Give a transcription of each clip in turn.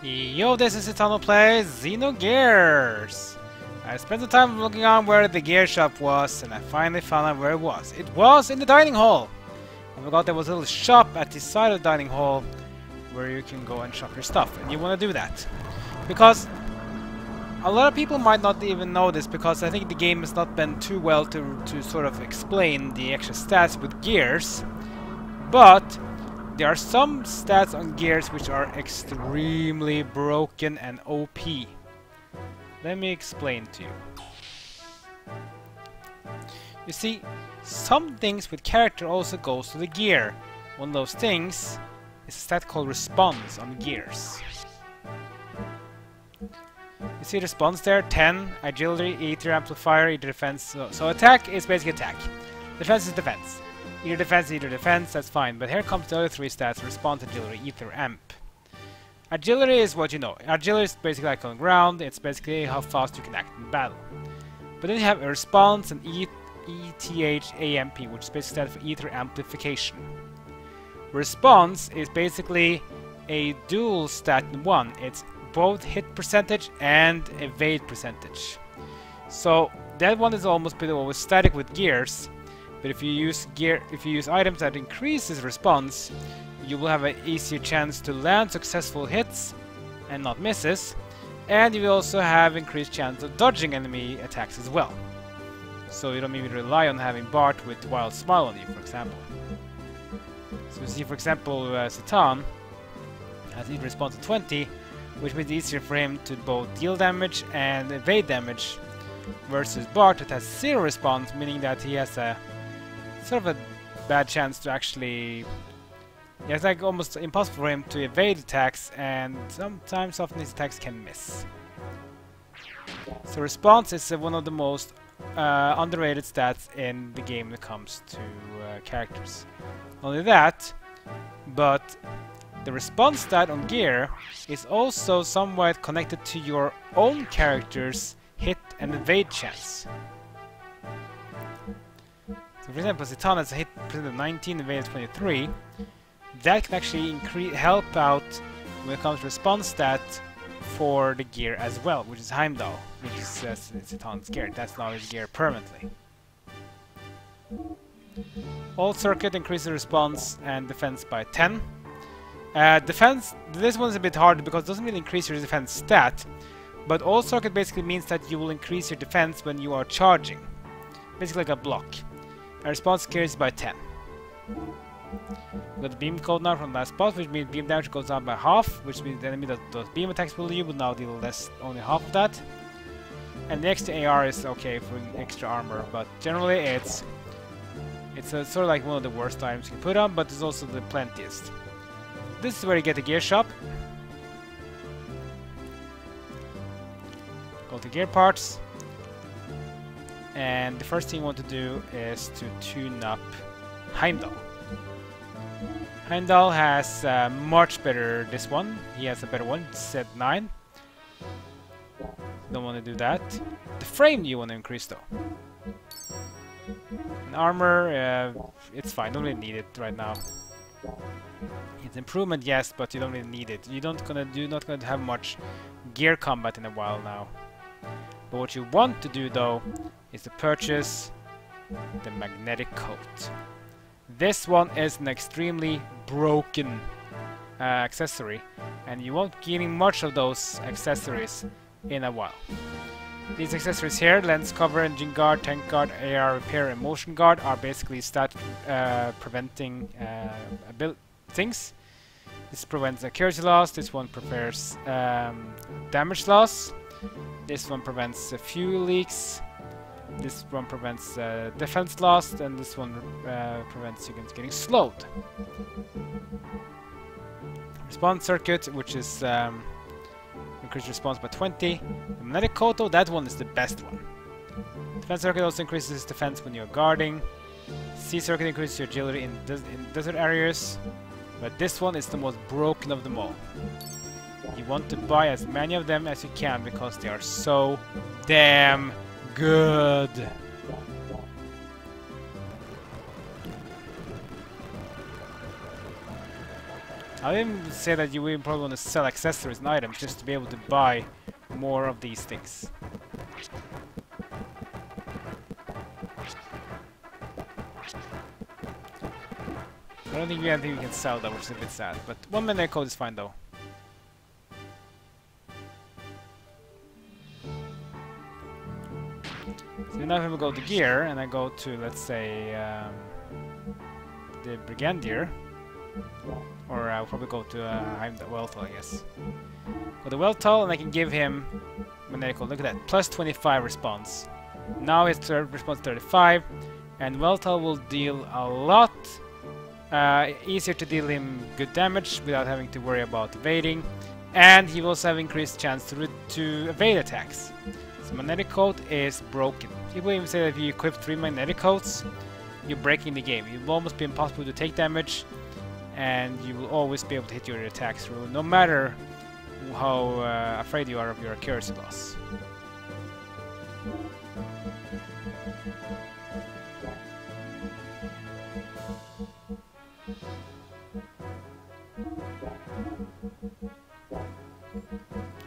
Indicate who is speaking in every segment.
Speaker 1: Yo, this is Eternal Plays Xenogears! I spent the time looking on where the gear shop was, and I finally found out where it was. It was in the dining hall! I forgot there was a little shop at the side of the dining hall where you can go and shop your stuff, and you want to do that. Because a lot of people might not even know this, because I think the game has not been too well to sort of explain the extra stats with gears, but there are some stats on gears which are extremely broken and OP. Let me explain to you. You see, some things with character also goes to the gear. One of those things is a stat called response on gears. You see response there, 10, agility, ether, amplifier, either defense. So attack is basically attack. Defense is defense. Either defense, that's fine. But here comes the other three stats: response, agility, ether, amp. Agility is what you know. Agility is basically like on the ground. It's basically how fast you can act in battle. But then you have a response and ETH-AMP, which is basically stands for ether amplification. Response is basically a dual stat in one. It's both hit percentage and evade percentage. So that one is almost always static with gears. But if you use items that increases response, you will have an easier chance to land successful hits and not misses, and you will also have increased chance of dodging enemy attacks as well. So you don't even rely on having Bart with Wild Smile on you, for example. So you see, for example, Satan has either response of 20, which makes it easier for him to both deal damage and evade damage, versus Bart that has 0 response, meaning that he has a sort of a bad chance to actually... Yeah, it's like almost impossible for him to evade attacks, and sometimes often his attacks can miss. So response is one of the most underrated stats in the game when it comes to characters. Not only that, but the response stat on gear is also somewhat connected to your own character's hit and evade chance. So for example, Satan has a hit percent of 19, evade 23. That can actually help out when it comes to response stat for the gear as well, which is Heimdall, which is Satan's gear. That's now his gear permanently. All circuit increases response and defense by 10. Defense, this one's a bit hard because it doesn't really increase your defense stat, but all circuit basically means that you will increase your defense when you are charging. Basically like a block. A response carries by 10. We got the beam code now from last boss, which means beam damage goes down by half, which means the enemy that does beam attacks will you will now deal less, only half of that. And the extra AR is okay for extra armor, but generally it's sort of like one of the worst items you can put on, but it's also the plentiest. This is where you get the gear shop. Go to gear parts. And the first thing you want to do is to tune up Heimdall. Heimdall has much better this one. He has a better one, set 9. Don't want to do that. The frame you want to increase though. And armor, it's fine. Don't really need it right now. It's improvement, yes, but you don't really need it. You're not gonna have much gear combat in a while now. But what you want to do though is to purchase the magnetic coat. This one is an extremely broken accessory, and you won't be getting much of those accessories in a while. These accessories here, lens cover, engine guard, tank guard, AR repair, and motion guard, are basically stat preventing things. This prevents accuracy loss, this one prepares damage loss, this one prevents fuel leaks, this one prevents defense loss, and this one prevents you getting slowed. Response circuit, which is increases response by 20. The magnetic koto, that one is the best one. Defense circuit also increases defense when you're guarding. C circuit increases your agility in desert areas, but this one is the most broken of them all. You want to buy as many of them as you can because they are so damn good. I didn't say that you would probably want to sell accessories and items just to be able to buy more of these things. I don't think we have anything we can sell though, which is a bit sad. But 1 minute code is fine though. So now if we go to gear and I go to, let's say, the Brigandier, or I'll probably go to Weltal, I guess. Go to Weltal and I can give him magnetic code. Look at that, plus 25 response. Now his response 35, and Weltal will deal a lot easier to deal him good damage without having to worry about evading, and he will also have increased chance to evade attacks. So magnetic coat is broken. People even say that if you equip 3 magnetic coats, you're breaking the game. It will almost be impossible to take damage, and you will always be able to hit your attacks through, no matter how afraid you are of your accuracy loss.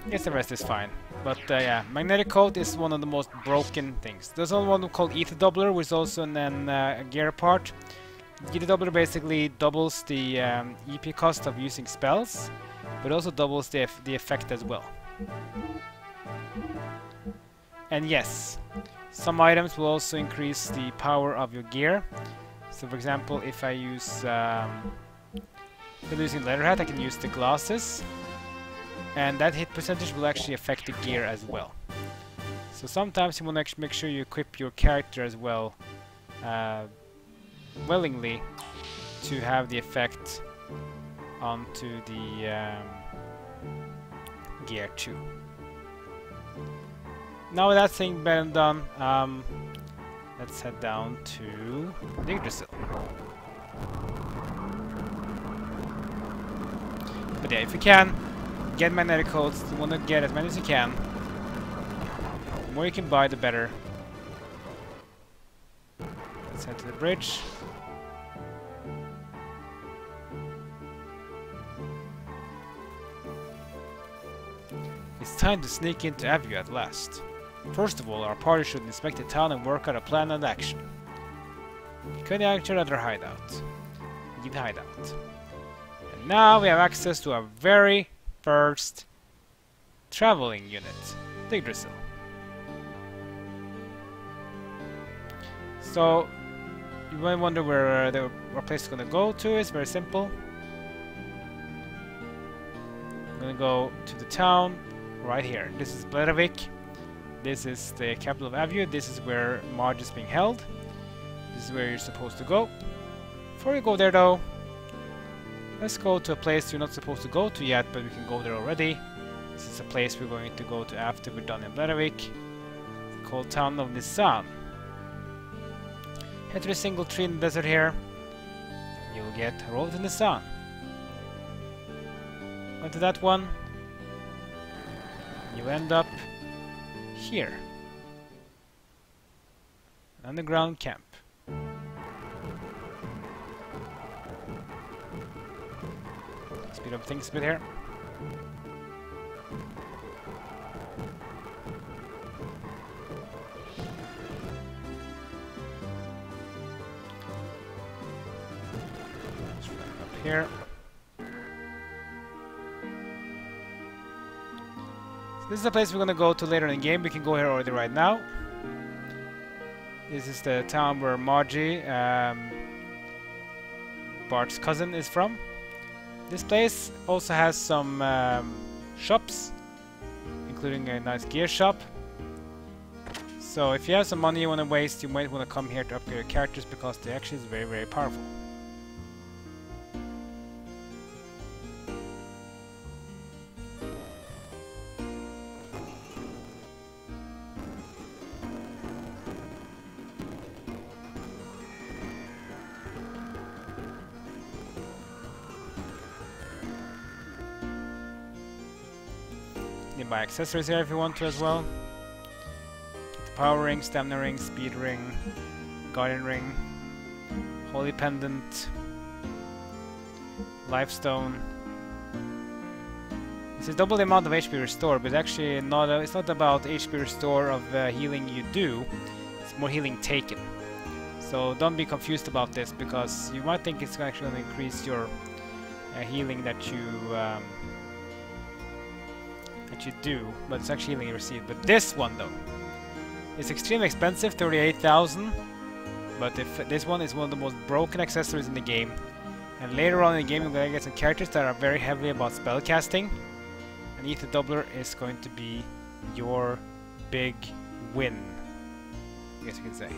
Speaker 1: I guess the rest is fine, but yeah, magnetic coat is one of the most broken things. There's also one called ether doubler, which is also a gear part. Ether doubler basically doubles the EP cost of using spells, but also doubles the effect as well. And yes, some items will also increase the power of your gear. So for example, if I use if I'm using leather hat, I can use the glasses, and that hit percentage will actually affect the gear as well. So sometimes you want to actually make sure you equip your character as well, willingly, to have the effect onto the gear too. Now with that thing been done, let's head down to Yggdrasil. But yeah, if you can, get magnetic codes. You want to get as many as you can. The more you can buy, the better. Let's head to the bridge. It's time to sneak into Aveh at last. First of all, our party should inspect the town and work out a plan of action. You could enter other hideout. Leave the hideout. And now we have access to our very first traveling unit, the Yggdrasil. So you might wonder where our place is gonna go to. It's very simple. I'm gonna go to the town right here. This is Bledavik. This is the capital of Aveh. This is where Margie is being held. This is where you're supposed to go. Before you go there though, let's go to a place you're not supposed to go to yet, but we can go there already. This is a place we're going to go to after we're done in Bledavik. It's called Town of Nisan. Head to a single tree in the desert here. You'll get a road to Nisan. Go to that one. You end up here. An underground camp. Speed up things a bit here. Up here. So this is the place we're gonna go to later in the game. We can go here already right now. This is the town where Margie, Bart's cousin, is from. This place also has some shops, including a nice gear shop. So if you have some money you want to waste, you might want to come here to upgrade your characters, because they actually is very, very powerful. You can buy accessories here if you want to as well. The power ring, stamina ring, speed ring, guardian ring, holy pendant, life stone, It's double the amount of HP restored, but actually not. It's not about HP restore of healing you do. It's more healing taken. So don't be confused about this, because you might think it's actually going to increase your healing that you do, but it's actually healing you receive. But this one though, it's extremely expensive, 38,000. But if this one is one of the most broken accessories in the game, and later on in the game you're going to get some characters that are very heavy about spell casting, and Ether Doubler is going to be your big win, I guess you can say.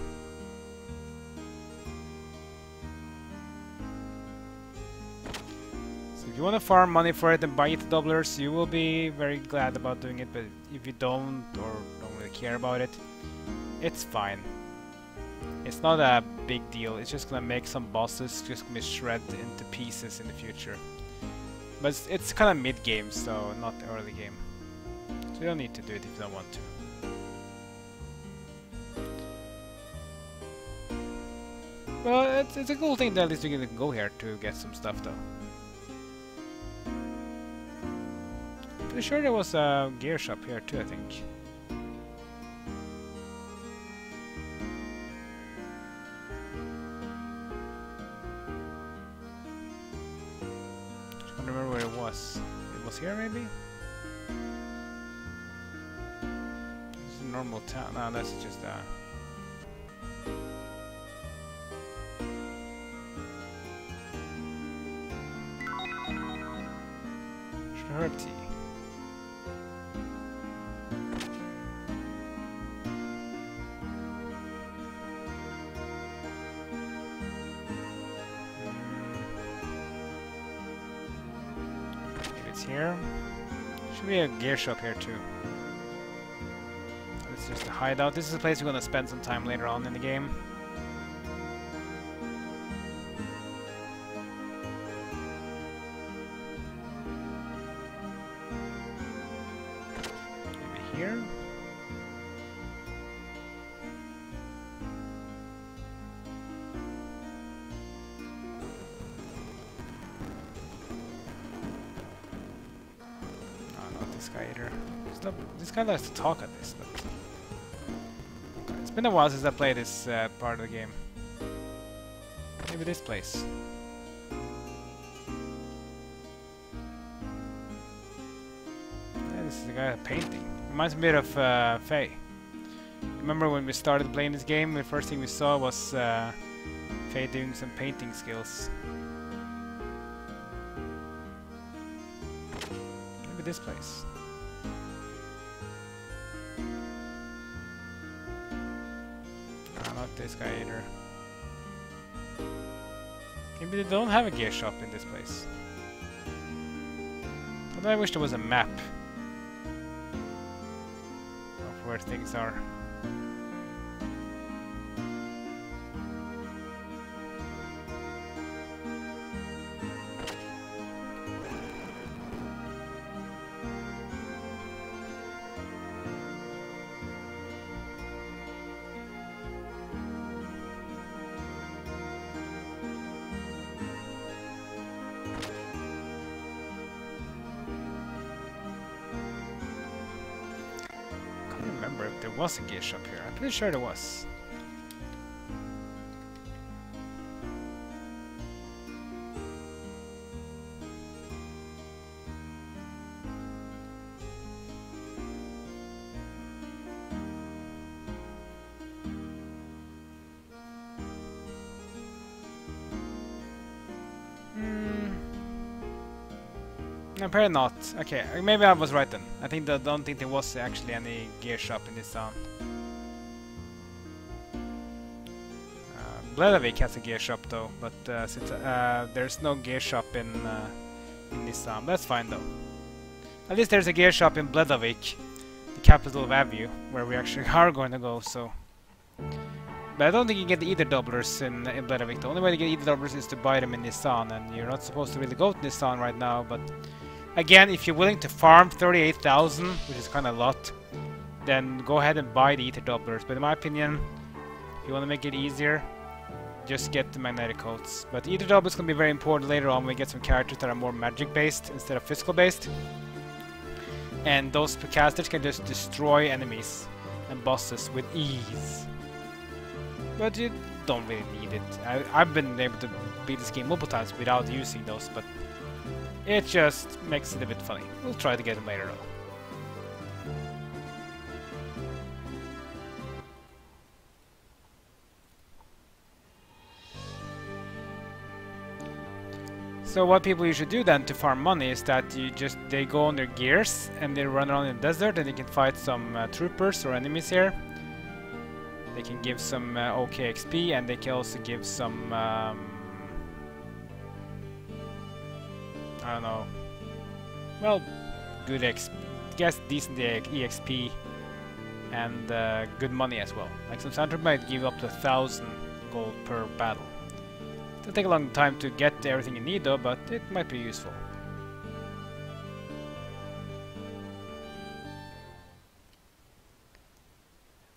Speaker 1: So if you want to farm money for it and buy Ether Doublers, you will be very glad about doing it, but if you don't, or don't really care about it, it's fine. It's not a big deal, it's just gonna make some bosses just gonna be shredded into pieces in the future. But it's kind of mid-game, so not early game. So you don't need to do it if you don't want to. Well, it's a cool thing that at least you can go here to get some stuff though. Pretty sure there was a gear shop here too, I think. Remember where it was. It was here, maybe? It's a normal town. No, that's just herb tea. Here. Should be a gear shop here too. This is just a hideout. This is a place we're gonna spend some time later on in the game. Maybe here. This guy likes to talk at this, but it's been a while since I played this part of the game. Maybe this place. Yeah, this is the guy painting. Reminds me a bit of Faye. Remember when we started playing this game, the first thing we saw was Faye doing some painting skills. Maybe this place. This guy either. Maybe they don't have a gear shop in this place. Although I wish there was a map of where things are. If there was a gear shop here. I'm pretty sure there was. Apparently not. Okay, maybe I was right then. I don't think there was actually any gear shop in this town. Bledavik has a gear shop though, but since there's no gear shop in this town, that's fine though. At least there's a gear shop in Bledavik, the capital of Aveh, where we actually are going to go. So, but I don't think you get the Ether Doublers in Bledavik. The only way to get Ether Doublers is to buy them in Nissan, and you're not supposed to really go to Nissan right now, but again, if you're willing to farm 38,000, which is kind of a lot, then go ahead and buy the Ether Doublers. But in my opinion, if you want to make it easier, just get the magnetic coats. But Ether Doublers can be very important later on when we get some characters that are more magic based instead of physical based. and those casters can just destroy enemies and bosses with ease. But you don't really need it. I've been able to beat this game multiple times without using those, but it just makes it a bit funny. We'll try to get them later though. So what people usually do then to farm money is that they go on their gears and they run around in the desert, and they can fight some troopers or enemies here. They can give some OK XP, and they can also give some I don't know, well, good decent EXP and good money as well. Like some Sandtrooper might give up to 1,000 gold per battle. It'll take a long time to get everything you need though, but it might be useful.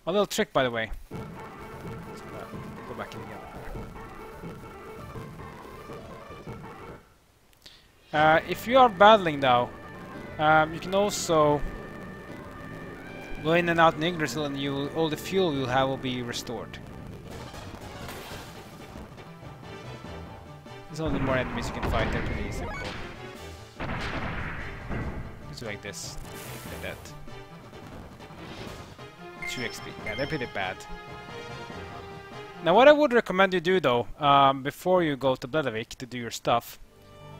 Speaker 1: A little trick, by the way. Let's go back in again. If you are battling now, you can also go in and out in Yggdrasil, and all the fuel you'll have will be restored. There's only more enemies you can fight. They're pretty simple. Just like this, like that. 2 XP. Yeah, they're pretty bad. Now, what I would recommend you do though, before you go to Bledavik to do your stuff,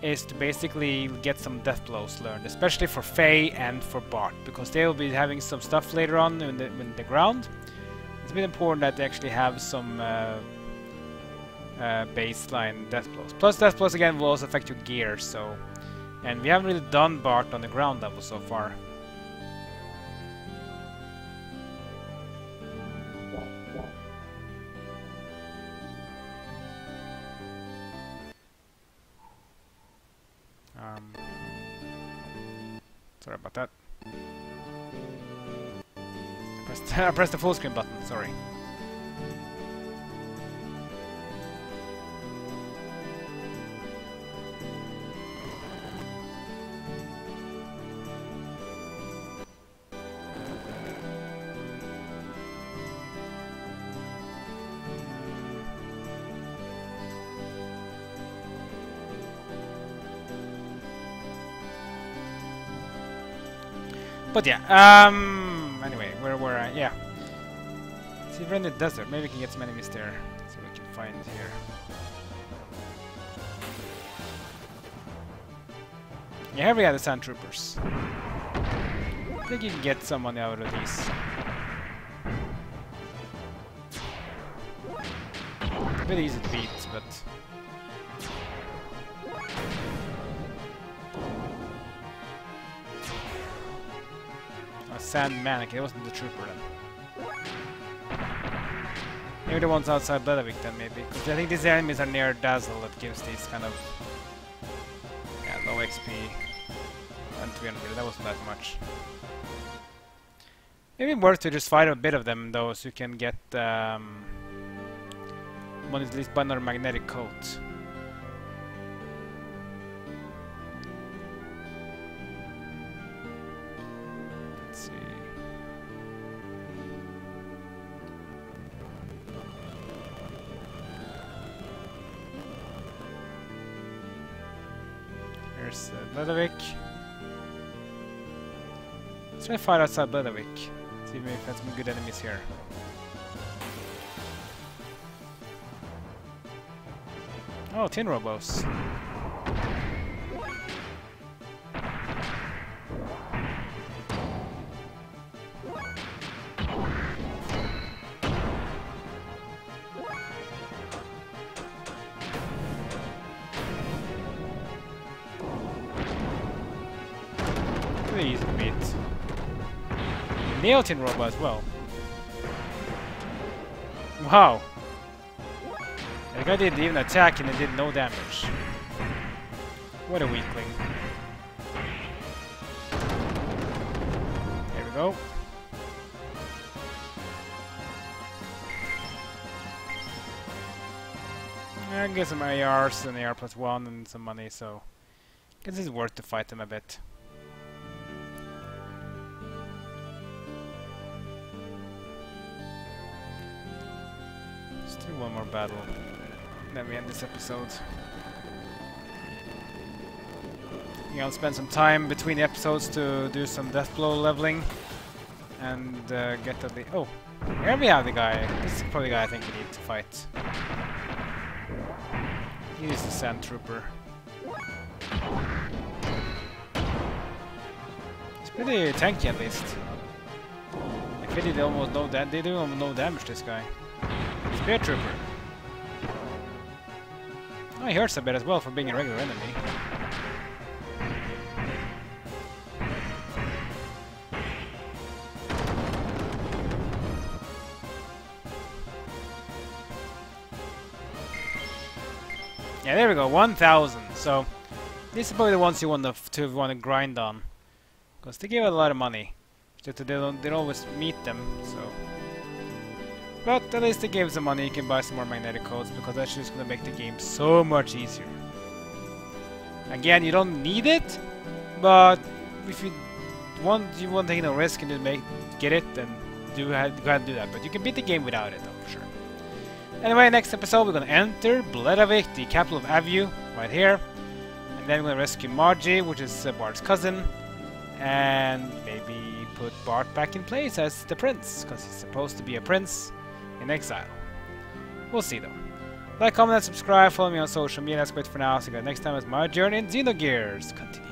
Speaker 1: is to basically get some death blows learned, especially for Faye and for Bart, because they will be having some stuff later on in the ground. It's a bit important that they actually have some baseline death blows. Plus, death blows again will also affect your gear. So, and we haven't really done Bart on the ground level so far. Sorry about that. I pressed the full screen button, sorry. But yeah, anyway, where were I? Yeah. See, we're in the desert. Maybe we can get some enemies there. So we can find here. Yeah, here we have the sand troopers. I think you can get some money out of these. A bit easy to beat, but... Sand mannequin, it wasn't the trooper then. Maybe the ones outside Bledavik then, maybe. Because I think these enemies are near Dazzle that gives these kind of... yeah, low XP. And 300, that wasn't that much. Maybe worth to just fight a bit of them though, so you can get one at least by another magnetic coat. Here's Bledavik. Let's try to fight outside Bledavik. See if we can find some good enemies here. Oh, tin robos. Pretty easy to beat. Neo tin robot as well. Wow. The guy didn't even attack and it did no damage. What a weakling. There we go. I can get some ARs and AR +1 and some money, so I guess it's worth to fight them a bit. do one more battle. Then we end this episode. I'll spend some time between the episodes to do some death blow leveling and get to the... Oh, here we have the guy. This is probably the guy I think we need to fight. He is the sand trooper. It's pretty tanky at least. Like they did almost no they do almost no damage, this guy. Spear trooper. Oh, he hurts a bit as well for being a regular enemy. Yeah, there we go, 1,000. So these are probably the ones you want to grind on, because they give a lot of money. Just that they don't always meet them. So, but at least they gave some money. You can buy some more magnetic codes, because that's just gonna make the game so much easier. Again, you don't need it, but if you want to take no risk and just get it, then go ahead and do that. But you can beat the game without it, though, for sure. Anyway, next episode we're gonna enter Bledavik, the capital of Aveh, right here. And then we're gonna rescue Margie, which is Bart's cousin. And maybe put Bart back in place as the prince, because he's supposed to be a prince in exile. We'll see though. Like, comment, and subscribe, follow me on social media. That's great for now. See you guys next time as my journey in Xenogears continues.